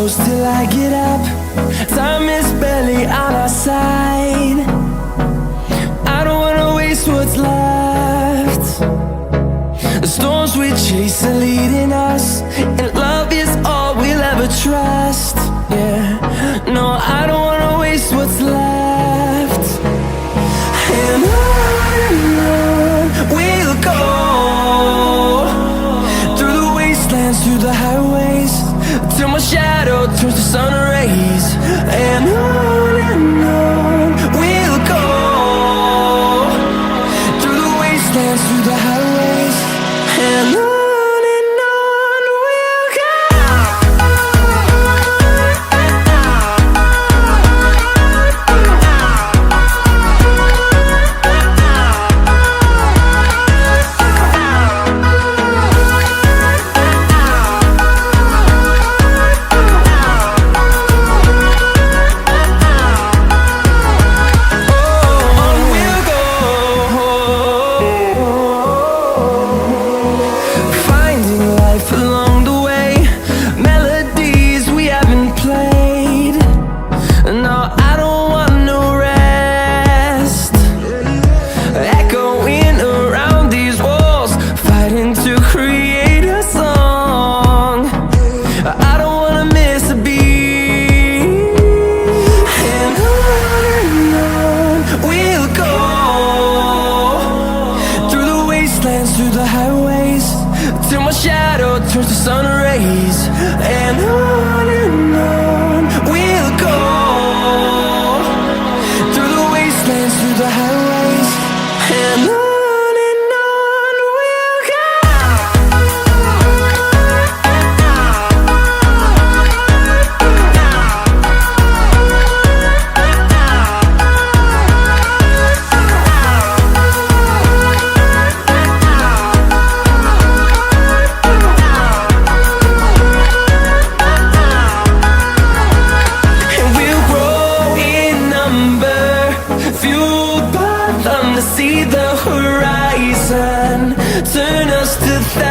close till I get up. Time is barely on our side. I don't wanna waste what's left. The storms we chase are leading us, and love is all we'll ever trust. Yeah, no, I don't wanna waste what's left. And on we'll go, through the wastelands, through the highways, till my shadow turns to sun rays. And on we'll go, through the wastelands, through the highways, and on we'll go. Through the highways, till my shadow turns to sun rays. And on we'll go, through the wastelands, through the highways, and on we'll go. See the horizon, turn us to thousands.